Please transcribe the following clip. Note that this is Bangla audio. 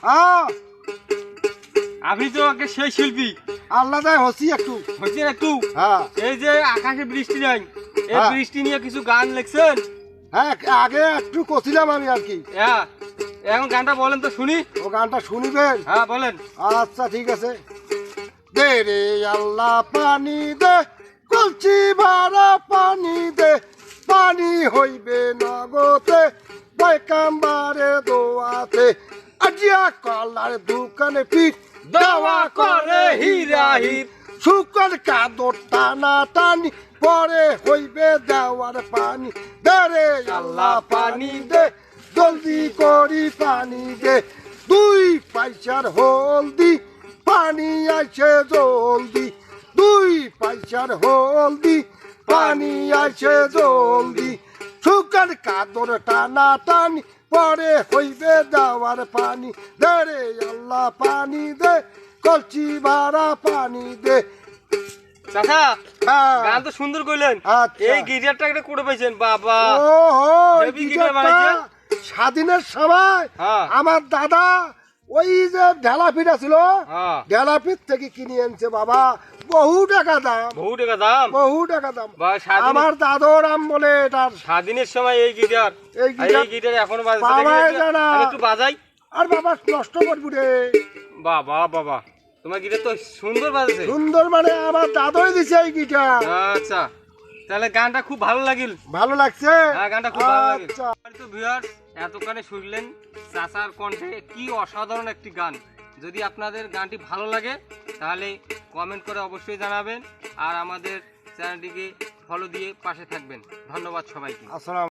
হ্যাঁ আপনি তো আগে সেই শিল্পী। আল্লাহ যায় হসি একটু হচ্ছে একটু হ্যাঁ এই যে আকাশে বৃষ্টি নাই, এই হ্যাঁ। বৃষ্টি নিয়ে কিছু গান লিখছেন? হ্যাঁ আগে একটু করছিলাম আমি আর কি। হ্যাঁ, এখন গানটা বলেন তো শুনি। ও গানটা শুনিবেন? হ্যাঁ বলেন। আচ্ছা ঠিক আছে। দে রে আল্লাহ পানি দে, কলচি ভরা পানি দে, পানি হইবে নগদে, বৈকাম্বারে দোয়াতে, আজিয়া কলার দোকানে পিঠ দেওয়া করে হীরা হির। শুকর কাদর টানা টানি, পরে হইবে দেওয়ার পানি। দে রে আল্লাহ পানি দে, জলদি করি পানি দে, 2 পয়সার হলদি, পানি আছে জলদি, 2 পয়সার হলদি, পানি আছে জলদি। শুকর কাদর টানা টানি, পরে হইবে দেওয়ার পানি। দে রে আল্লাহ পানি দে, কলচি ভরা পানি দে। চাচা হ্যাঁ। গান তো সুন্দর কইলেন। আচ্ছা। এই গিটারটা একটা করে পাইছেন? বাবা ওহো, হেভি এই গিটার গিটারটা বানাইছে। স্বাধীনের সময় হ্যাঁ। আমার দাদা ওই যে ঢেলাপিঠ ছিল, হ্যাঁ। ঢেলাপিঠ থেকে কিনে আনছে বাবা। বহু টাকা দাম, বহু টাকা দাম। বহু টাকা দাম। বা স্বাধীন- আমার দাদর আম বলে এটার। স্বাধীনের সময় এই গিটার, এই গিটার এই গিটার এখনো বাজছে। পাওয়াই দেখি যায় না। আমি একটু বাজাই। আর বাবা নষ্ট করবি রে। বাবা বাবা, তোমার গিটার তো সুন্দর বাজছে। সুন্দর মানে আমার দাদই দিছে এই গিটার। আচ্ছা, তাহলে গানটা খুব ভালো লাগিল। ভালো লাগছে? হ্যাঁ, গানটা খুব ভালো লাগে। আচ্ছা। তো ভিউয়ার্স, এতক্ষণে শুনলেন চাচার কণ্ঠে কি অসাধারণ একটি গান। যদি আপনাদের গানটি ভালো লাগে তাহলে কমেন্ট করে অবশ্যই জানাবেন, আর আমাদের চ্যানেলটিকে ফলো দিয়ে পাশে থাকবেন। ধন্যবাদ সবাইকে। আসসালাম।